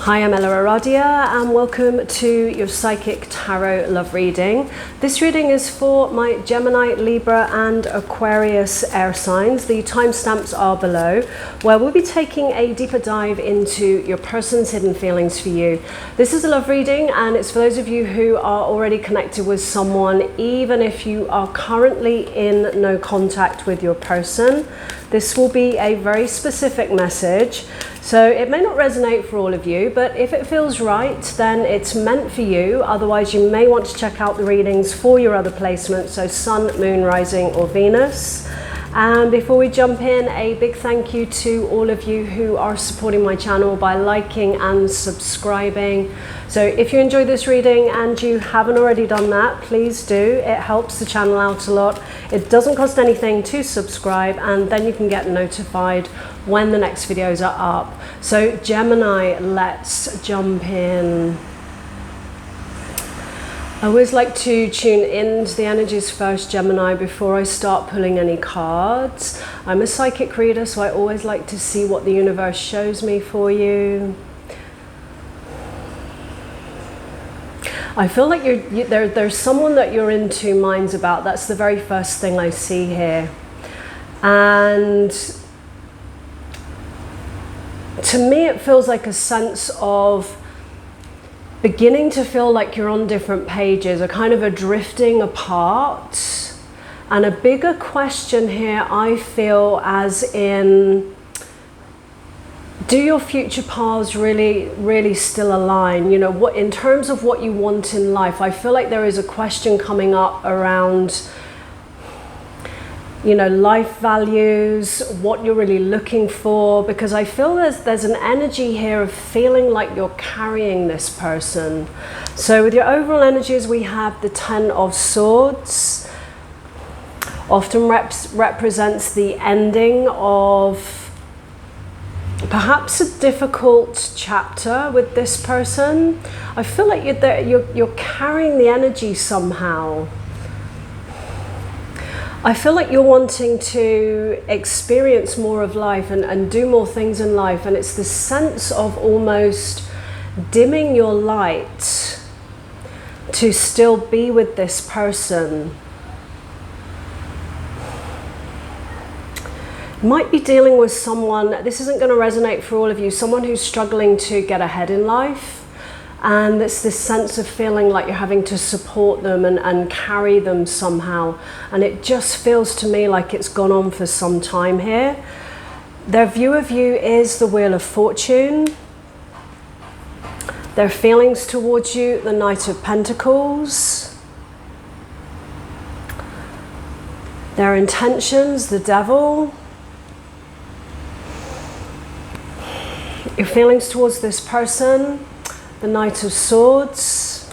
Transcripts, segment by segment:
Hi, I'm EllaAradia and welcome to your Psychic Tarot Love Reading. This reading is for my Gemini, Libra and Aquarius air signs. The timestamps are below, where we'll be taking a deeper dive into your person's hidden feelings for you. This is a love reading and it's for those of you who are already connected with someone, even if you are currently in no contact with your person. This will be a very specific message. So it may not resonate for all of you, but if it feels right, then it's meant for you. Otherwise, you may want to check out the readings for your other placements, so Sun, Moon, Rising, or Venus. And before we jump in, a big thank you to all of you who are supporting my channel by liking and subscribing. So if you enjoyed this reading and you haven't already done that, please do. It helps the channel out a lot. It doesn't cost anything to subscribe, and then you can get notified when the next videos are up. So Gemini, let's jump in. I always like to tune into the energies first, Gemini, before I start pulling any cards. I'm a psychic reader, so I always like to see what the universe shows me for you. I feel like there's someone that you're in two minds about. That's the very first thing I see here. And to me, it feels like a sense of beginning to feel like you're on different pages, a kind of a drifting apart. And a bigger question here, I feel, as in, do your future paths really still align? You know, what in terms of what you want in life? I feel like there is a question coming up around, you know, life values, what you're really looking for, because I feel there's an energy here of feeling like you're carrying this person. So with your overall energies, we have the Ten of Swords. Often represents the ending of perhaps a difficult chapter with this person. I feel like you're carrying the energy somehow. I feel like you're wanting to experience more of life and do more things in life, and it's the sense of almost dimming your light to still be with this person. Might be dealing with someone, this isn't going to resonate for all of you, someone who's struggling to get ahead in life. And it's this sense of feeling like you're having to support them and carry them somehow. And it just feels to me like it's gone on for some time here. Their view of you is the Wheel of Fortune. Their feelings towards you, the Knight of Pentacles. Their intentions, the Devil. Your feelings towards this person, the Knight of Swords.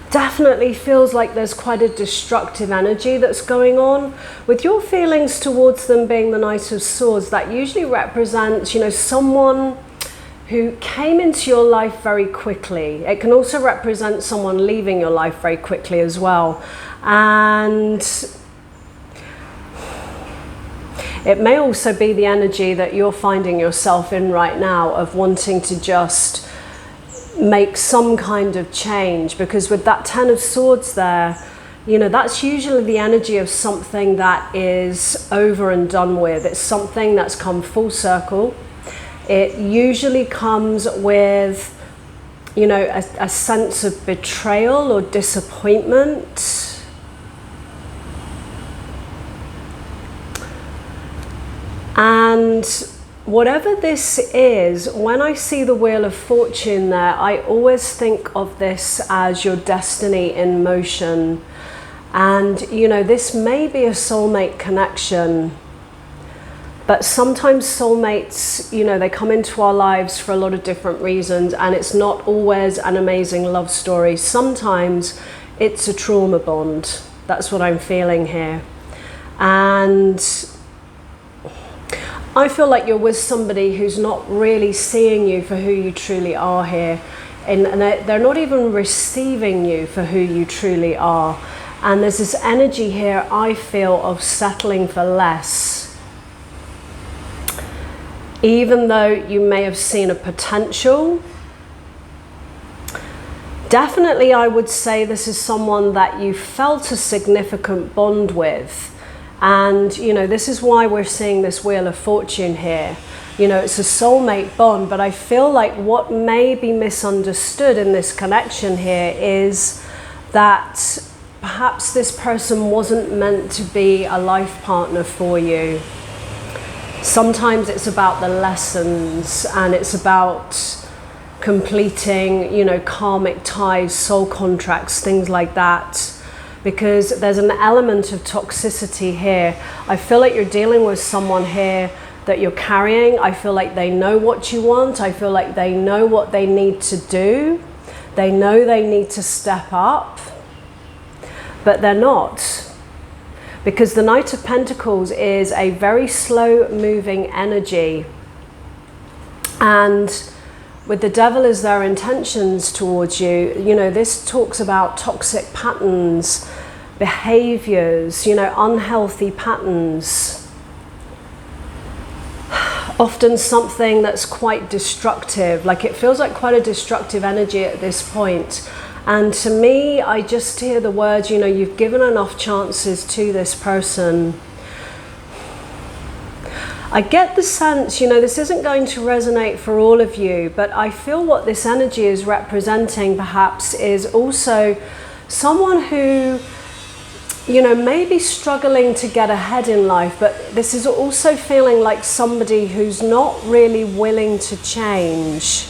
Definitely feels like there's quite a destructive energy that's going on. With your feelings towards them being the Knight of Swords, that usually represents, you know, someone who came into your life very quickly. It can also represent someone leaving your life very quickly as well. And it may also be the energy that you're finding yourself in right now of wanting to just make some kind of change, because with that Ten of Swords there, you know, that's usually the energy of something that is over and done with. It's something that's come full circle. It usually comes with, you know, a sense of betrayal or disappointment. And whatever this is, when I see the Wheel of Fortune there, I always think of this as your destiny in motion. And, you know, this may be a soulmate connection, but sometimes soulmates, you know, they come into our lives for a lot of different reasons, and it's not always an amazing love story. Sometimes it's a trauma bond. That's what I'm feeling here. And I feel like you're with somebody who's not really seeing you for who you truly are here. And they're not even receiving you for who you truly are. And there's this energy here, I feel, of settling for less. even though you may have seen a potential, Definitely, I would say this is someone that you felt a significant bond with. And, you know, this is why we're seeing this Wheel of Fortune here. You know, it's a soulmate bond, but I feel like what may be misunderstood in this connection here is that perhaps this person wasn't meant to be a life partner for you. Sometimes it's about the lessons, and it's about completing, you know, karmic ties, soul contracts, things like that. Because there's an element of toxicity here. I feel like you're dealing with someone here that you're carrying. I feel like they know what you want. I feel like they know what they need to do. They know they need to step up, but they're not. Because the Knight of Pentacles is a very slow moving energy. And with the Devil as their intentions towards you, you know, this talks about toxic patterns, behaviors, you know, unhealthy patterns. Often something that's quite destructive, like it feels like quite a destructive energy at this point. And to me, I just hear the words, you know, you've given enough chances to this person. I get the sense, you know, this isn't going to resonate for all of you, but I feel what this energy is representing perhaps is also someone who, you know, may be struggling to get ahead in life, but this is also feeling like somebody who's not really willing to change.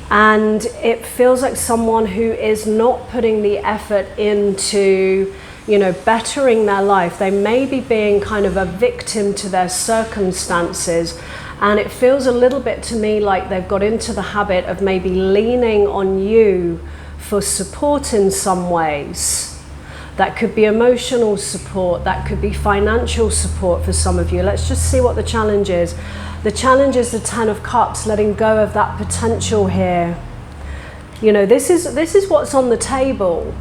And it feels like someone who is not putting the effort into, you know, bettering their life. They may be being kind of a victim to their circumstances, and it feels a little bit to me like they've got into the habit of maybe leaning on you for support in some ways. That could be emotional support, that could be financial support for some of you. Let's just see what the challenge is. The challenge is the Ten of Cups, letting go of that potential here. You know, this is what's on the table.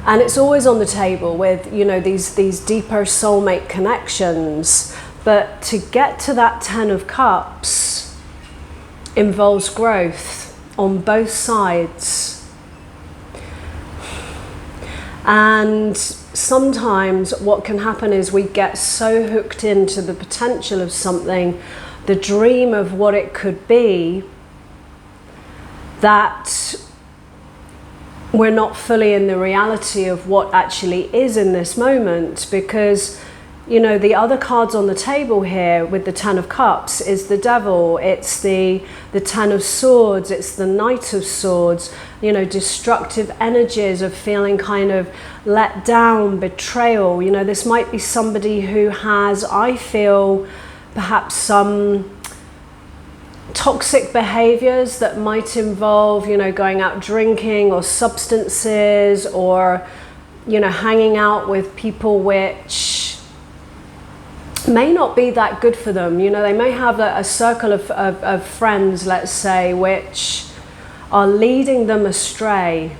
And it's always on the table with, you know, these deeper soulmate connections. But to get to that Ten of Cups involves growth on both sides. And sometimes what can happen is we get so hooked into the potential of something, the dream of what it could be, that we're not fully in the reality of what actually is in this moment. Because, you know, the other cards on the table here with the Ten of Cups is the Devil, it's the Ten of Swords, it's the Knight of Swords, you know, destructive energies of feeling kind of let down, betrayal. You know, this might be somebody who has, I feel, perhaps some toxic behaviors that might involve, you know, going out drinking or substances, or, you know, hanging out with people which may not be that good for them. You know, they may have a circle of friends, let's say, which are leading them astray.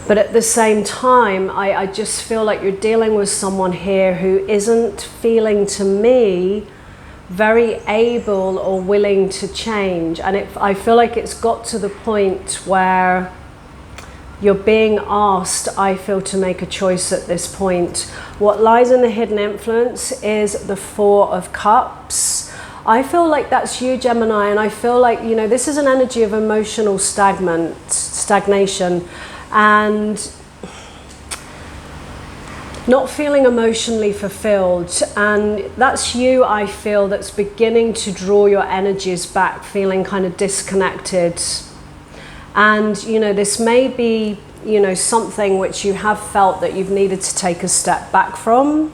But at the same time, I just feel like you're dealing with someone here who isn't feeling, to me, very able or willing to change. And I feel like it's got to the point where you're being asked, I feel, to make a choice at this point. What lies in the hidden influence is the Four of Cups. I feel like that's you, Gemini, and I feel like, you know, this is an energy of emotional stagnation and not feeling emotionally fulfilled. And that's you, I feel, that's beginning to draw your energies back, feeling kind of disconnected. And, you know, this may be, you know, something which you have felt that you've needed to take a step back from.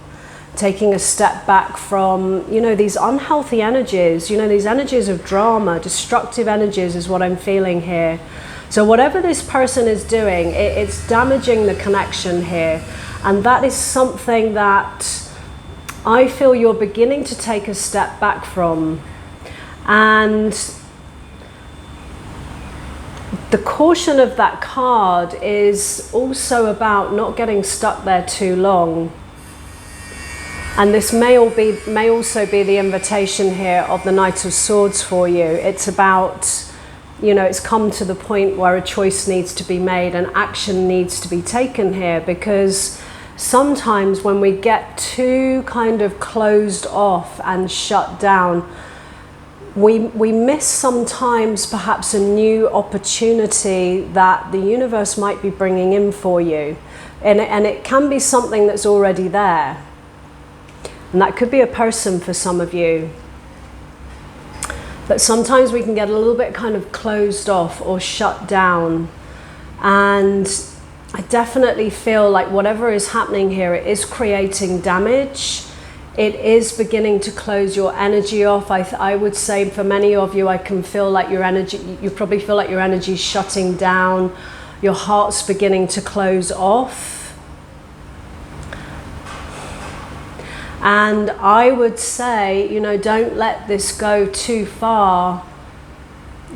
Taking a step back from, you know, these unhealthy energies, you know, these energies of drama, destructive energies is what I'm feeling here. So whatever this person is doing, it's damaging the connection here. And that is something that I feel you're beginning to take a step back from. And the caution of that card is also about not getting stuck there too long. And this may also be the invitation here of the Knight of Swords for you. It's about, you know, it's come to the point where a choice needs to be made and action needs to be taken here, because sometimes when we get too kind of closed off and shut down, we miss sometimes perhaps a new opportunity that the universe might be bringing in for you. And it can be something that's already there. And that could be a person for some of you. But sometimes we can get a little bit kind of closed off or shut down. And I definitely feel like whatever is happening here, it is creating damage. It is beginning to close your energy off. I would say for many of you, I can feel like your energy, you probably feel like your energy is shutting down. Your heart's beginning to close off. And I would say, you know, don't let this go too far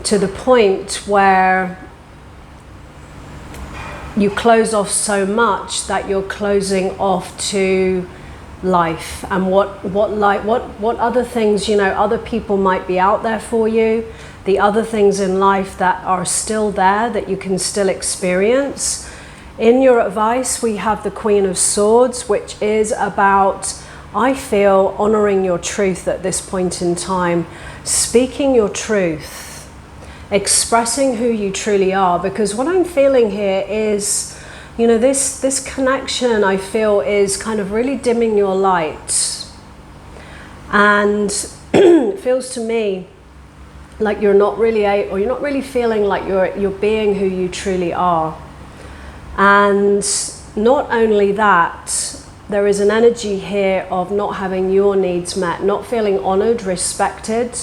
to the point where you close off so much that you're closing off to life and what other things, you know, other people might be out there for you, the other things in life that are still there that you can still experience. In your advice, we have the Queen of Swords, which is about, I feel, honoring your truth at this point in time, speaking your truth, expressing who you truly are. Because what I'm feeling here is, you know, this connection, I feel, is kind of really dimming your light. And it feels to me like you're not really feeling like you're being who you truly are. And not only that, there is an energy here of not having your needs met, not feeling honored, respected.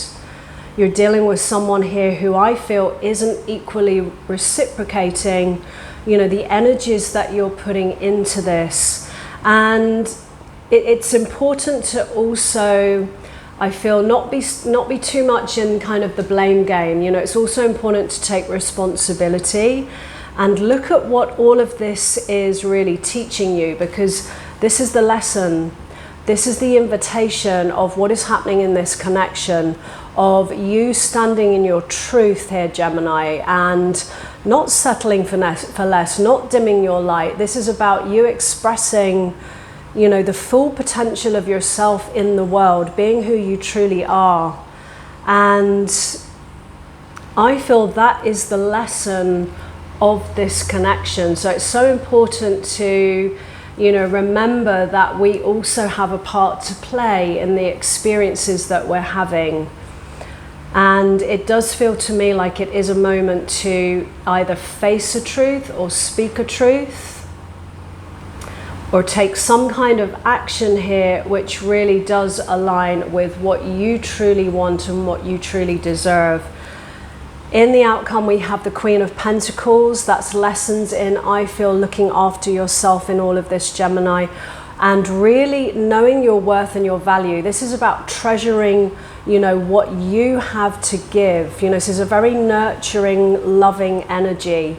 You're dealing with someone here who I feel isn't equally reciprocating, you know, the energies that you're putting into this. And it's important to also, I feel, not be too much in kind of the blame game. You know, it's also important to take responsibility and look at what all of this is really teaching you, because this is the lesson. This is the invitation of what is happening in this connection, of you standing in your truth here, Gemini, and not settling for less, not dimming your light. This is about you expressing, you know, the full potential of yourself in the world, being who you truly are. And I feel that is the lesson of this connection. So it's so important to, you know, remember that we also have a part to play in the experiences that we're having. And it does feel to me like it is a moment to either face a truth or speak a truth, or take some kind of action here which really does align with what you truly want and what you truly deserve. In the outcome, we have the Queen of Pentacles. That's lessons in, I feel, looking after yourself in all of this, Gemini, and really knowing your worth and your value. This is about treasuring, you know, what you have to give. You know, this is a very nurturing, loving energy.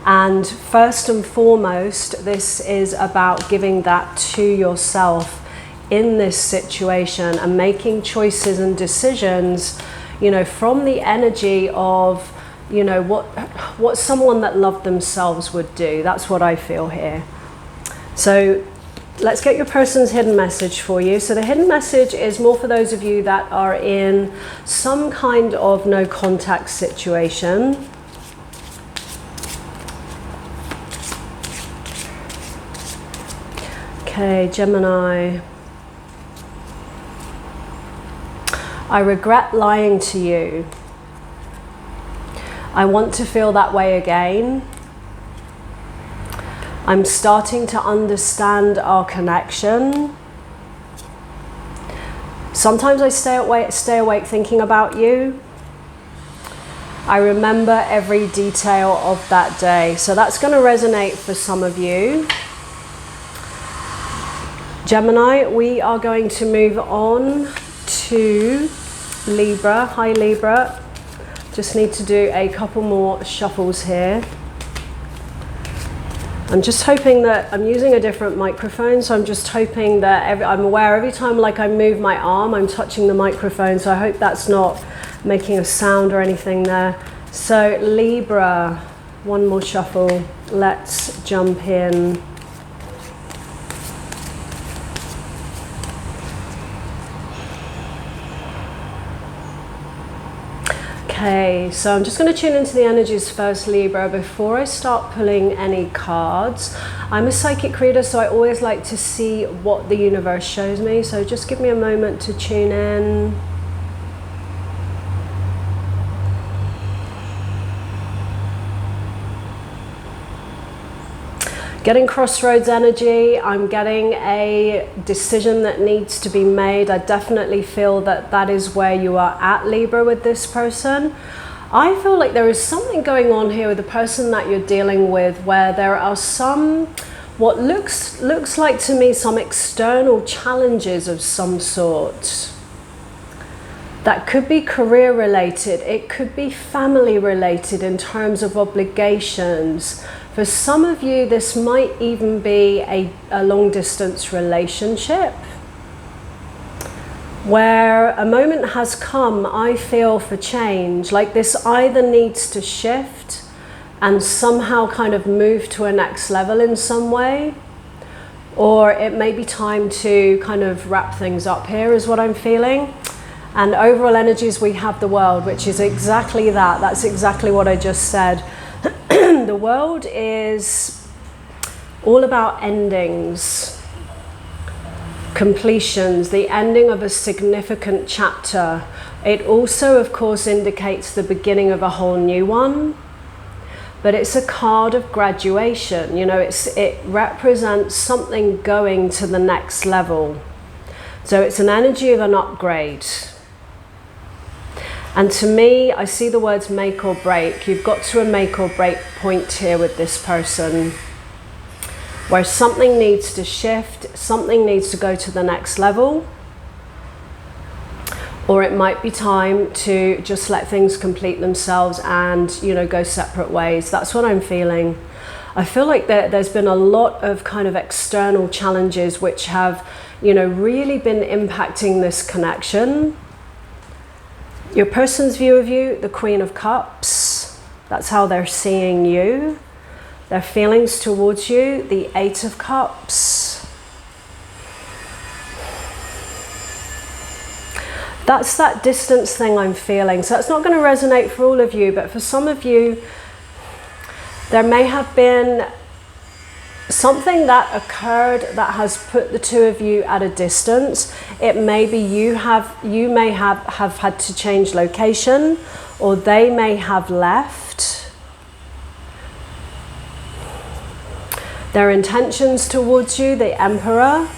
And first and foremost, this is about giving that to yourself in this situation and making choices and decisions, you know, from the energy of, you know, what someone that loved themselves would do. That's what I feel here. So let's get your person's hidden message for you. So the hidden message is more for those of you that are in some kind of no contact situation. Okay, Gemini. I regret lying to you. I want to feel that way again. I'm starting to understand our connection. Sometimes I stay awake thinking about you. I remember every detail of that day. So that's going to resonate for some of you. Gemini, we are going to move on to Libra. Hi, Libra. Just need to do a couple more shuffles here. I'm just hoping that I'm using a different microphone, so I'm just hoping that I'm aware every time like I move my arm, I'm touching the microphone, so I hope that's not making a sound or anything there. So Libra, one more shuffle. Let's jump in. Okay, so I'm just going to tune into the energies first, Libra, before I start pulling any cards. I'm a psychic reader, so I always like to see what the universe shows me. So just give me a moment to tune in. Getting crossroads energy, I'm getting a decision that needs to be made. I definitely feel that that is where you are at, Libra, with this person. I feel like there is something going on here with the person that you're dealing with, where there are some, what looks like to me, some external challenges of some sort. That could be career related, it could be family related in terms of obligations. For some of you, this might even be a long distance relationship where a moment has come, I feel, for change. Like this either needs to shift and somehow kind of move to a next level in some way, or it may be time to kind of wrap things up here, is what I'm feeling. And overall energies, we have the World, which is exactly that. That's exactly what I just said. The World is all about endings, completions, the ending of a significant chapter. It also, of course, indicates the beginning of a whole new one. But it's a card of graduation. You know, it represents something going to the next level. So it's an energy of an upgrade. And to me, I see the words make or break. You've got to a make or break point here with this person, where something needs to shift, something needs to go to the next level, or it might be time to just let things complete themselves and, you know, go separate ways. That's what I'm feeling. I feel like there's been a lot of kind of external challenges which have, you know, really been impacting this connection. Your person's view of you, the Queen of Cups, that's how they're seeing you. Their feelings towards you, the Eight of Cups. That's that distance thing I'm feeling. So it's not going to resonate for all of you, but for some of you, there may have been something that occurred that has put the two of you at a distance. It may be you may have had to change location, or they may have left. Their intentions towards you, the Emperor.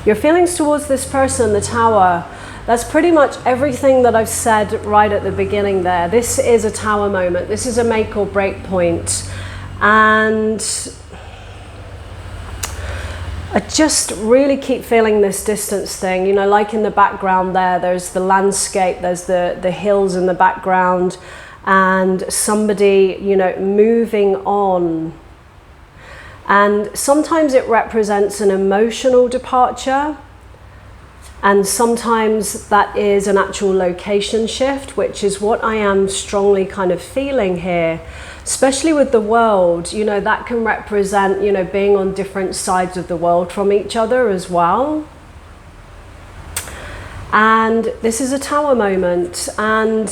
Your feelings towards this person, the Tower. That's pretty much everything that I've said right at the beginning there. This is a Tower moment. This is a make or break point. And I just really keep feeling this distance thing, you know, like in the background there's the landscape, there's the hills in the background, and somebody, you know, moving on. And sometimes it represents an emotional departure, and sometimes that is an actual location shift, which is what I am strongly kind of feeling here. Especially with the World, you know, that can represent, you know, being on different sides of the world from each other as well. And this is a Tower moment, and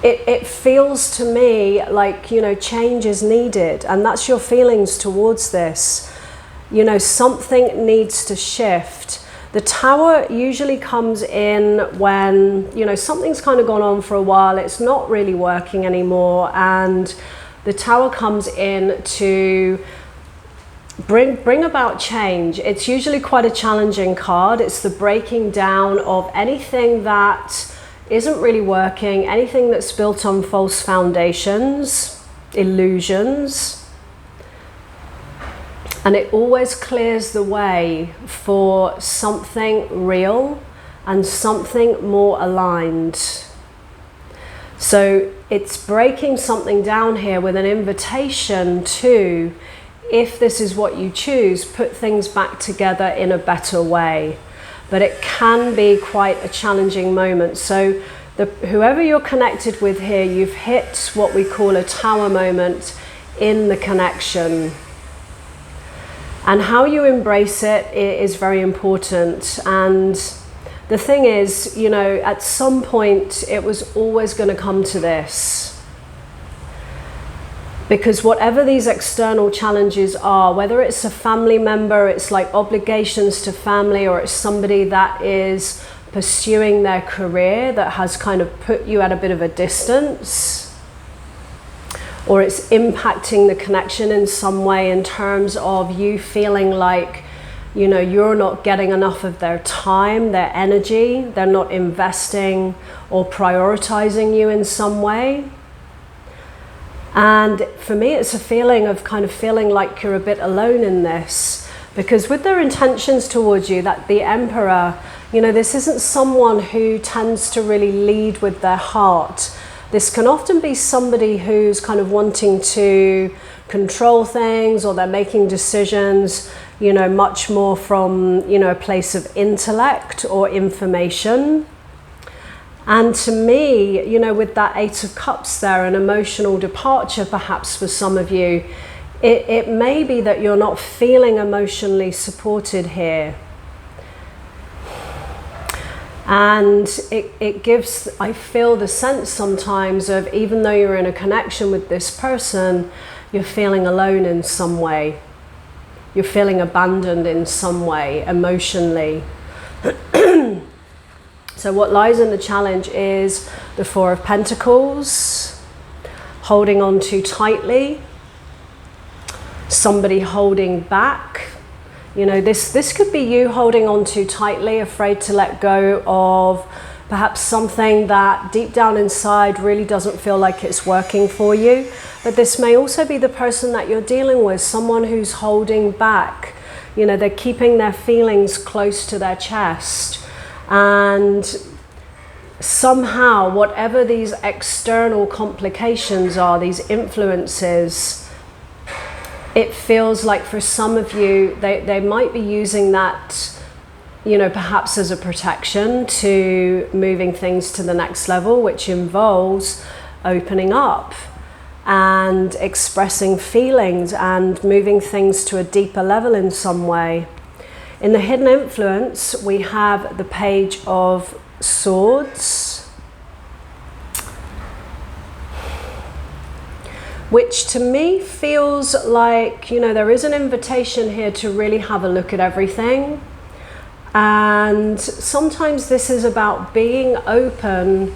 it feels to me like, you know, change is needed, and that's your feelings towards this. You know, something needs to shift. The Tower usually comes in when, you know, something's kind of gone on for a while, it's not really working anymore, and the Tower comes in to bring about change. It's usually quite a challenging card. It's the breaking down of anything that isn't really working, anything that's built on false foundations, illusions. And it always clears the way for something real and something more aligned. So it's breaking something down here with an invitation to, if this is what you choose, put things back together in a better way. But it can be quite a challenging moment. So whoever you're connected with here, you've hit what we call a tower moment in the connection. And how you embrace it is very important. And the thing is, you know, at some point it was always going to come to this. Because whatever these external challenges are, whether it's a family member, it's like obligations to family, or it's somebody that is pursuing their career that has kind of put you at a bit of a distance, or it's impacting the connection in some way in terms of you feeling like, you know, you're not getting enough of their time, their energy, they're not investing or prioritizing you in some way. And for me, it's a feeling of kind of feeling like you're a bit alone in this, because with their intentions towards you, that the Emperor, you know, this isn't someone who tends to really lead with their heart. This can often be somebody who's kind of wanting to control things, or they're making decisions, you know, much more from, you know, a place of intellect or information. And to me, you know, with that Eight of Cups there, an emotional departure perhaps for some of you, it may be that you're not feeling emotionally supported here. And it gives, I feel, the sense sometimes of, even though you're in a connection with this person, you're feeling alone in some way. You're feeling abandoned in some way, emotionally. So what lies in the challenge is the Four of Pentacles, holding on too tightly, somebody holding back. You know, this could be you holding on too tightly, afraid to let go of perhaps something that deep down inside really doesn't feel like it's working for you. But this may also be the person that you're dealing with, someone who's holding back. You know, they're keeping their feelings close to their chest. And somehow, whatever these external complications are, these influences, it feels like for some of you, they might be using that, you know, perhaps as a protection to moving things to the next level, which involves opening up and expressing feelings and moving things to a deeper level in some way. In the hidden influence, we have the Page of Swords, which to me feels like, you know, there is an invitation here to really have a look at everything. And sometimes this is about being open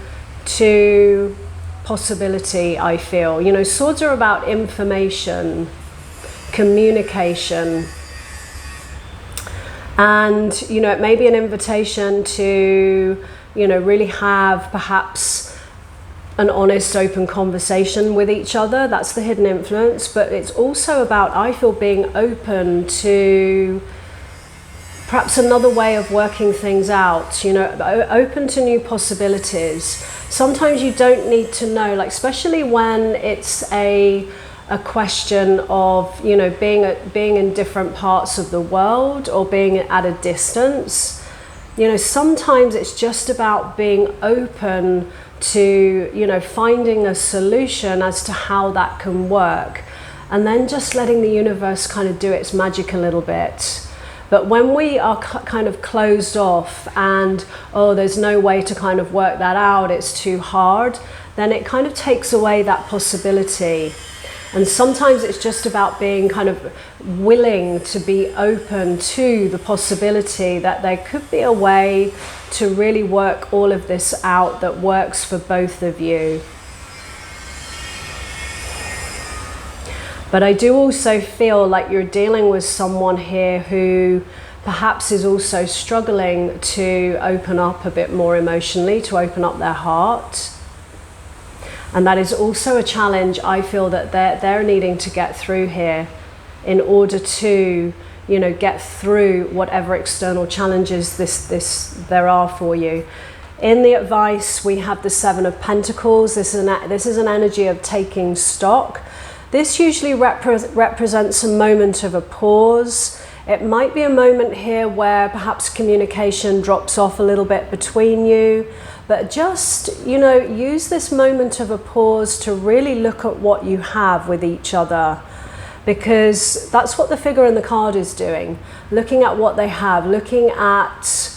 to possibility, I feel. You know, swords are about information, communication. And, you know, it may be an invitation to, you know, really have perhaps an honest, open conversation with each other. That's the hidden influence. But it's also about, I feel, being open to perhaps another way of working things out, you know, open to new possibilities. Sometimes you don't need to know, like, especially when it's a question of, you know, being in different parts of the world or being at a distance. You know, sometimes it's just about being open to, you know, finding a solution as to how that can work, and then just letting the universe kind of do its magic a little bit. But when we are kind of closed off and, oh, there's no way to kind of work that out, it's too hard, then it kind of takes away that possibility. And sometimes it's just about being kind of willing to be open to the possibility that there could be a way to really work all of this out that works for both of you. But I do also feel like you're dealing with someone here who perhaps is also struggling to open up a bit more emotionally, to open up their heart. And that is also a challenge I feel that they're needing to get through here in order to, you know, get through whatever external challenges there are for you. In the advice, we have the Seven of Pentacles. This is an energy of taking stock. This usually represents a moment of a pause. It might be a moment here where perhaps communication drops off a little bit between you, but just, you know, use this moment of a pause to really look at what you have with each other, because that's what the figure in the card is doing. Looking at what they have, looking at,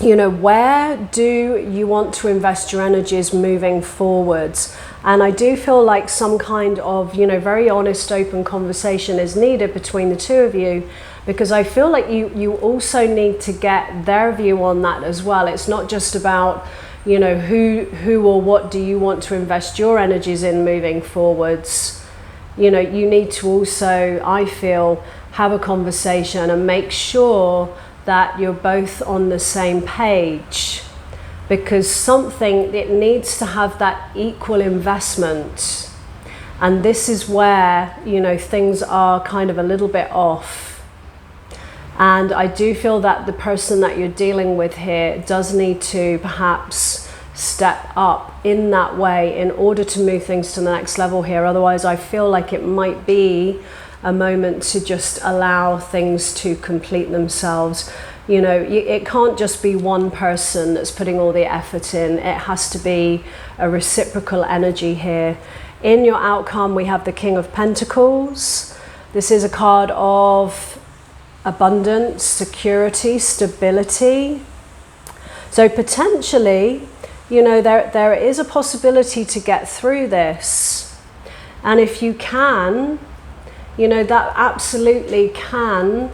you know, where do you want to invest your energies moving forwards? And I do feel like some kind of, you know, very honest, open conversation is needed between the two of you, because I feel like you also need to get their view on that as well. It's not just about, you know, who or what do you want to invest your energies in moving forwards. You know, you need to also, I feel, have a conversation and make sure that you're both on the same page, because it needs to have that equal investment. And this is where, you know, things are kind of a little bit off. And I do feel that the person that you're dealing with here does need to perhaps step up in that way in order to move things to the next level here. Otherwise, I feel like it might be a moment to just allow things to complete themselves. You know, it can't just be one person that's putting all the effort in. It has to be a reciprocal energy here. In your outcome, we have the King of Pentacles. This is a card of abundance, security, stability. So potentially, you know, there is a possibility to get through this. And if you can, you know, that absolutely can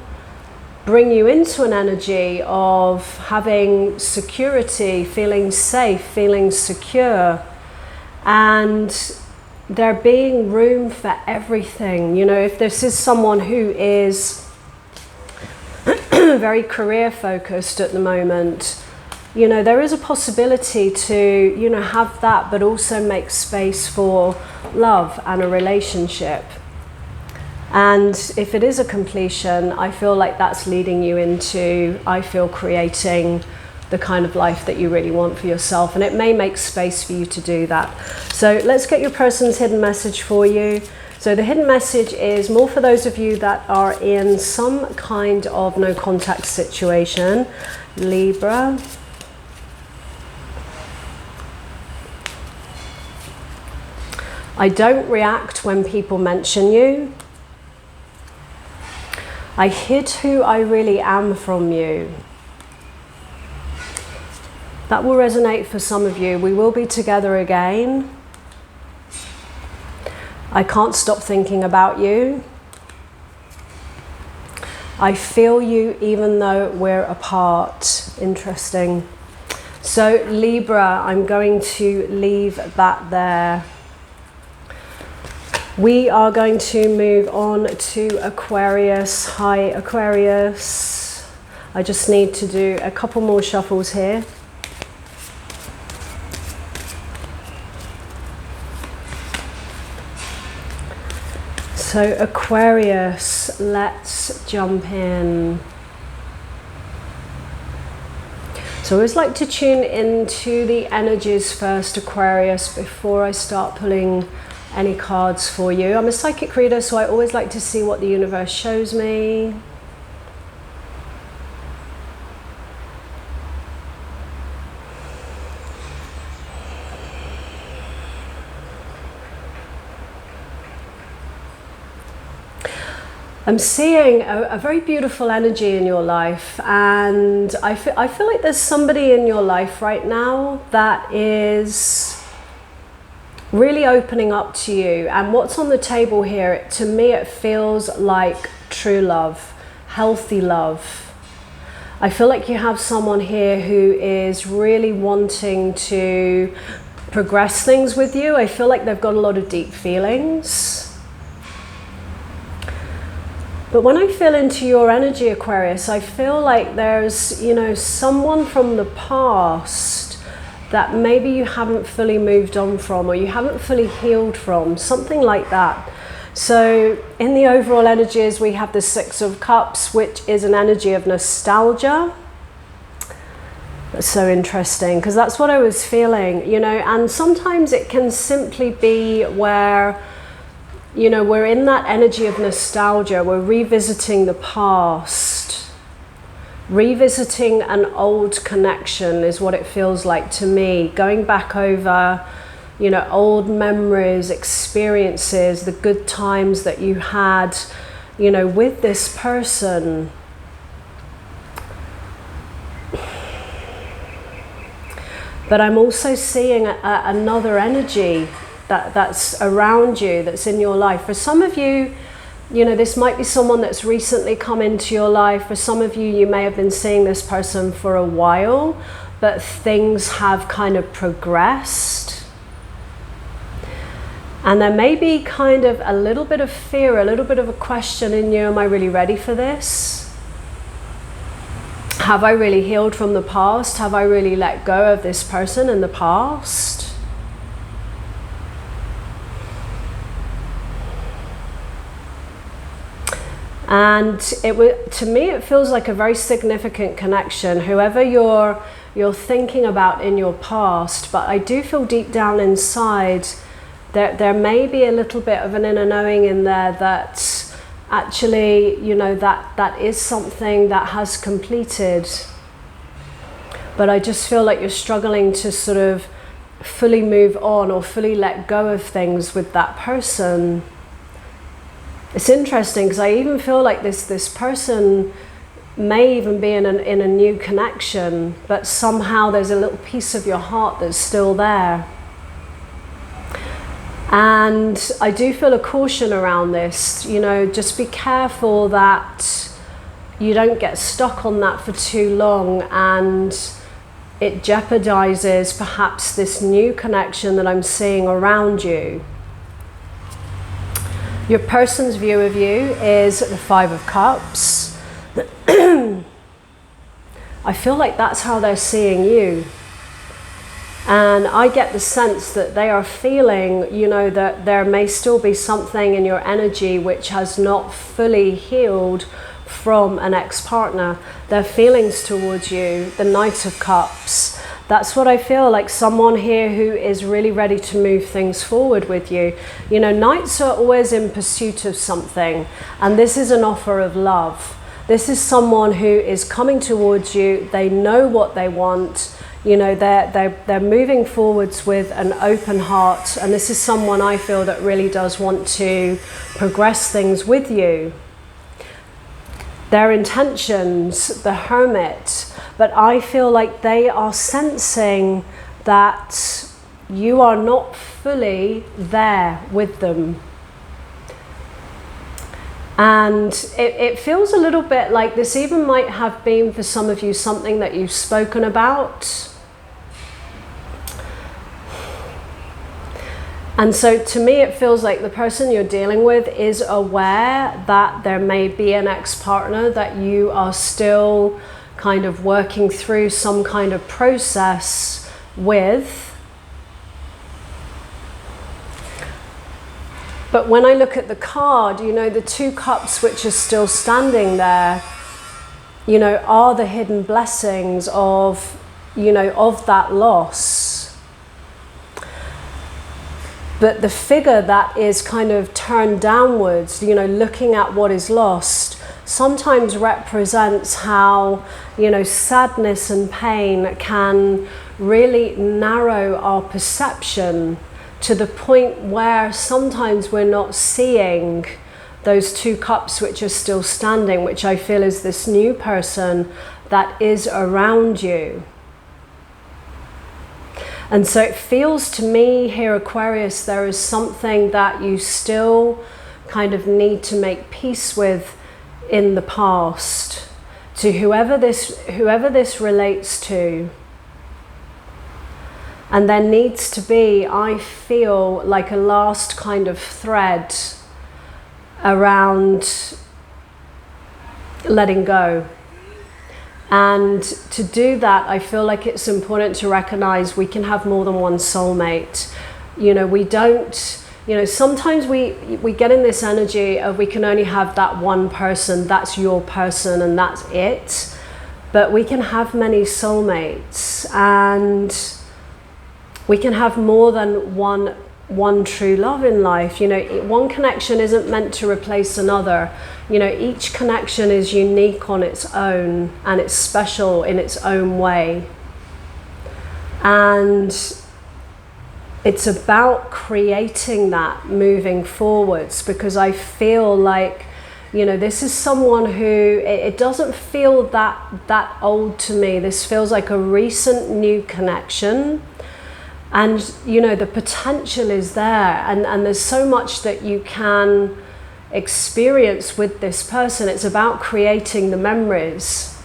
bring you into an energy of having security, feeling safe, feeling secure, and there being room for everything. You know, if this is someone who is very career focused at the moment, you know, there is a possibility to, you know, have that, but also make space for love and a relationship. And if it is a completion, I feel like that's leading you into, I feel, creating the kind of life that you really want for yourself. And it may make space for you to do that. So let's get your person's hidden message for you. So the hidden message is more for those of you that are in some kind of no contact situation. Libra. I don't react when people mention you. I hid who I really am from you. That will resonate for some of you. We will be together again. I can't stop thinking about you. I feel you even though we're apart. Interesting. So Libra, I'm going to leave that there. We are going to move on to Aquarius. Hi, Aquarius. I just need to do a couple more shuffles here. So Aquarius, let's jump in. So I always like to tune into the energies first, Aquarius, before I start pulling any cards for you. I'm a psychic reader, so I always like to see what the universe shows me. I'm seeing a very beautiful energy in your life, and I feel like there's somebody in your life right now that is really opening up to you. And what's on the table here, to me, it feels like true love, healthy love. I feel like you have someone here who is really wanting to progress things with you. I feel like they've got a lot of deep feelings. But when I feel into your energy, Aquarius, I feel like there's, you know, someone from the past that maybe you haven't fully moved on from, or you haven't fully healed from, something like that. So in the overall energies, we have the Six of Cups, which is an energy of nostalgia. That's so interesting, because that's what I was feeling, you know. And sometimes it can simply be where, you know, we're in that energy of nostalgia, we're revisiting the past. Revisiting an old connection is what it feels like to me. Going back over, you know, old memories, experiences, the good times that you had, you know, with this person. But I'm also seeing another energy that's around you, that's in your life. For some of you, you know, this might be someone that's recently come into your life. For some of you, you may have been seeing this person for a while, but things have kind of progressed. And there may be kind of a little bit of fear, a little bit of a question in you. Am I really ready for this? Have I really healed from the past? Have I really let go of this person in the past? And to me, it feels like a very significant connection. Whoever you're thinking about in your past, but I do feel deep down inside that there may be a little bit of an inner knowing in there that actually, you know, that is something that has completed. But I just feel like you're struggling to sort of fully move on or fully let go of things with that person. It's interesting because I even feel like this person may even be in a new connection, but somehow there's a little piece of your heart that's still there. And I do feel a caution around this, you know, just be careful that you don't get stuck on that for too long and it jeopardizes perhaps this new connection that I'm seeing around you. Your person's view of you is the Five of Cups. I feel like that's how they're seeing you. And I get the sense that they are feeling, you know, that there may still be something in your energy which has not fully healed from an ex-partner. Their feelings towards you, the Knight of Cups. That's what I feel like, someone here who is really ready to move things forward with you. You know, knights are always in pursuit of something, and this is an offer of love. This is someone who is coming towards you. They know what they want. You know, they're moving forwards with an open heart, and this is someone I feel that really does want to progress things with you. Their intentions, the Hermit, but I feel like they are sensing that you are not fully there with them. And it feels a little bit like this even might have been for some of you something that you've spoken about. And so to me, it feels like the person you're dealing with is aware that there may be an ex-partner that you are still kind of working through some kind of process with. But when I look at the card, you know, the Two Cups which are still standing there, you know, are the hidden blessings of, you know, of that loss. But the figure that is kind of turned downwards, you know, looking at what is lost, sometimes represents how, you know, sadness and pain can really narrow our perception to the point where sometimes we're not seeing those two cups which are still standing, which I feel is this new person that is around you. And so it feels to me here, Aquarius, there is something that you still kind of need to make peace with in the past. To whoever this relates to. And there needs to be, I feel, like a last kind of thread around letting go. And to do that, I feel like it's important to recognize we can have more than one soulmate. You know, we don't, you know, sometimes we get in this energy of we can only have that one person, that's your person and that's it. but we can have many soulmates, and we can have more than one true love in life. You know, one connection isn't meant to replace another. You know, each connection is unique on its own, and it's special in its own way. And it's about creating that moving forwards, because I feel like, you know, this is someone who, it doesn't feel that old to me. This feels like a recent new connection. And, you know, the potential is there, and there's so much that you can experience with this person. It's about creating the memories,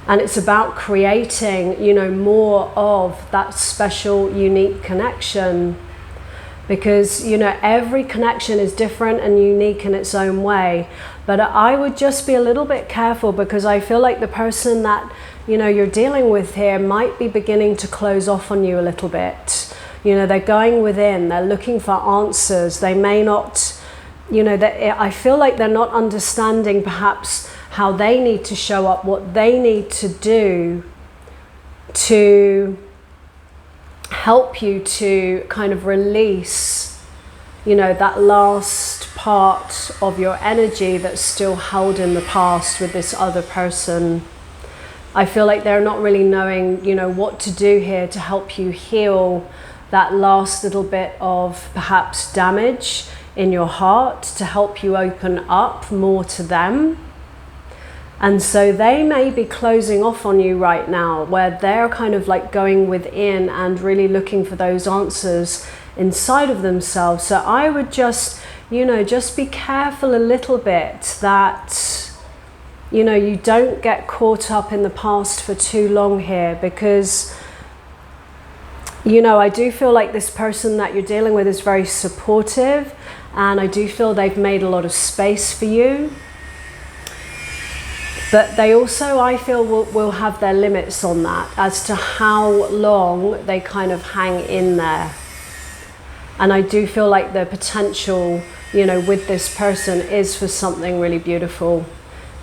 and it's about creating, you know, more of that special, unique connection. Because, you know, every connection is different and unique in its own way. But I would just be a little bit careful, because I feel like the person that, you know, you're dealing with here might be beginning to close off on you a little bit. You know, they're going within, they're looking for answers. They may not, you know, I feel like they're not understanding perhaps how they need to show up, what they need to do to help you to kind of release, you know, that last part of your energy that's still held in the past with this other person. I feel like they're not really knowing, you know, what to do here to help you heal that last little bit of perhaps damage in your heart, to help you open up more to them. And so they may be closing off on you right now, where they're kind of like going within and really looking for those answers inside of themselves. So I would just, you know, just be careful a little bit that, you know, you don't get caught up in the past for too long here, because, you know, I do feel like this person that you're dealing with is very supportive, and I do feel they've made a lot of space for you. But they also, I feel, will have their limits on that as to how long they kind of hang in there. And I do feel like the potential, you know, with this person is for something really beautiful.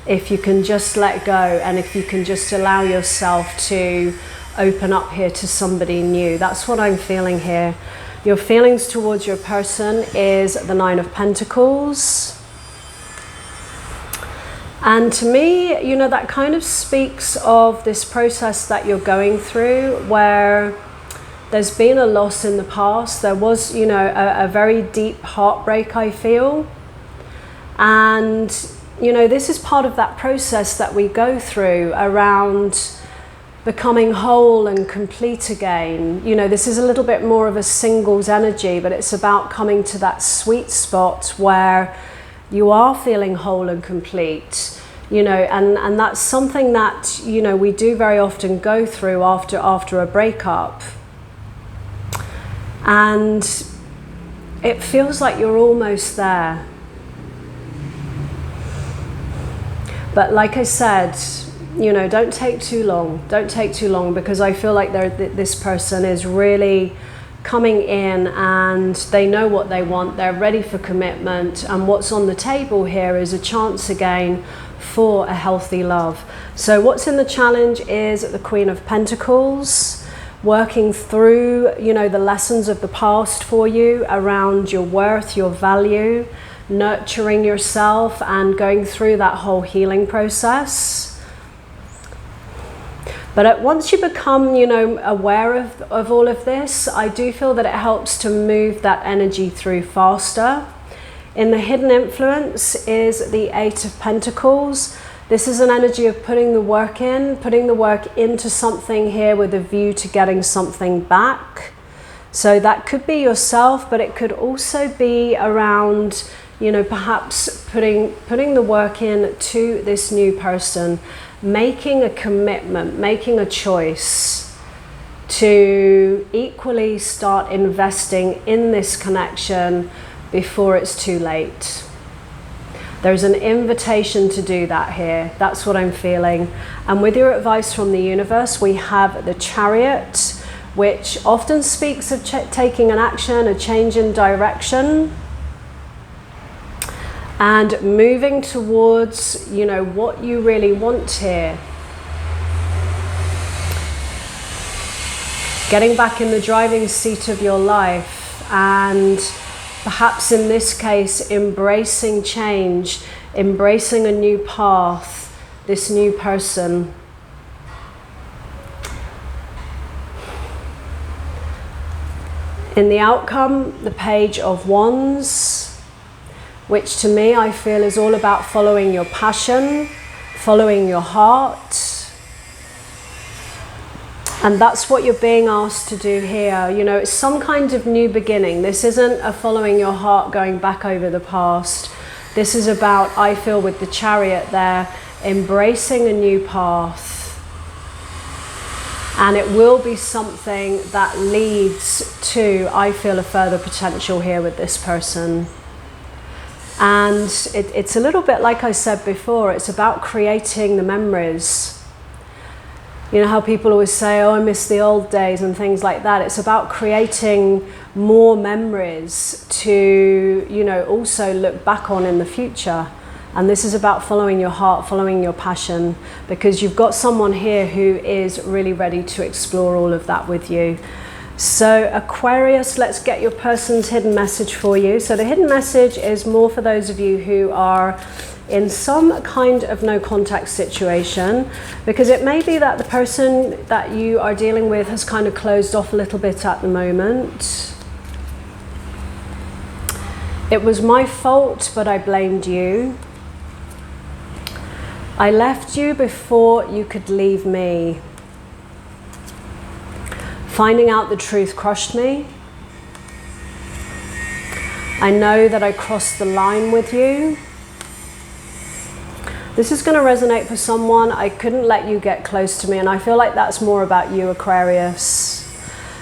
If you can just let go, and if you can just allow yourself to open up here to somebody new. That's what I'm feeling here. Your feelings towards your person is the Nine of Pentacles. And to me, you know, that kind of speaks of this process that you're going through, where there's been a loss in the past. There was, you know, a very deep heartbreak, I feel. And, you know, this is part of that process that we go through around becoming whole and complete again. You know, this is a little bit more of a singles energy, but it's about coming to that sweet spot where you are feeling whole and complete, you know, and that's something that, you know, we do very often go through after a breakup. And it feels like you're almost there. But like I said, you know, don't take too long. Don't take too long, because I feel like this person is really coming in and they know what they want. They're ready for commitment. And what's on the table here is a chance again for a healthy love. So what's in the challenge is the Queen of Pentacles, working through, you know, the lessons of the past for you around your worth, your value, nurturing yourself, and going through that whole healing process. But once you become, you know, aware of all of this, I do feel that it helps to move that energy through faster. In the hidden influence is the Eight of Pentacles. This is an energy of putting the work into something here with a view to getting something back. So that could be yourself, but it could also be around, you know, perhaps putting the work in to this new person, making a commitment, making a choice to equally start investing in this connection before it's too late. There's an invitation to do that here. That's what I'm feeling. And with your advice from the universe, we have the Chariot, which often speaks of taking an action, a change in direction, and moving towards, you know, what you really want here. getting back in the driving seat of your life, and perhaps in this case, embracing change, embracing a new path, this new person. In the outcome, the Page of Wands, which to me I feel is all about following your passion, following your heart. And that's what you're being asked to do here. You know, it's some kind of new beginning. This isn't a following your heart, going back over the past. This is about, I feel with the Chariot there, embracing a new path. And it will be something that leads to, I feel, a further potential here with this person. And it's a little bit like I said before, it's about creating the memories. You know how people always say, oh, I miss the old days and things like that. It's about creating more memories to, you know, also look back on in the future. And this is about following your heart, following your passion, because you've got someone here who is really ready to explore all of that with you. So Aquarius, let's get your person's hidden message for you. So the hidden message is more for those of you who are in some kind of no contact situation, because it may be that the person that you are dealing with has kind of closed off a little bit at the moment. It was my fault, but I blamed you. I left you before you could leave me. Finding out the truth crushed me. I know that I crossed the line with you. This is going to resonate for someone. I couldn't let you get close to me, and I feel like that's more about you, Aquarius.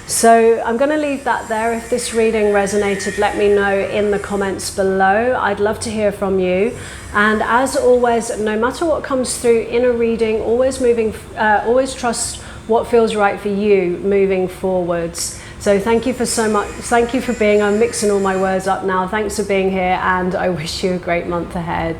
So I'm going to leave that there. If this reading resonated, let me know in the comments below. I'd love to hear from you. And as always, no matter what comes through in a reading, always trust what feels right for you moving forwards. So thank you for so much. Thank you for being, I'm mixing all my words up now. Thanks for being here, and I wish you a great month ahead.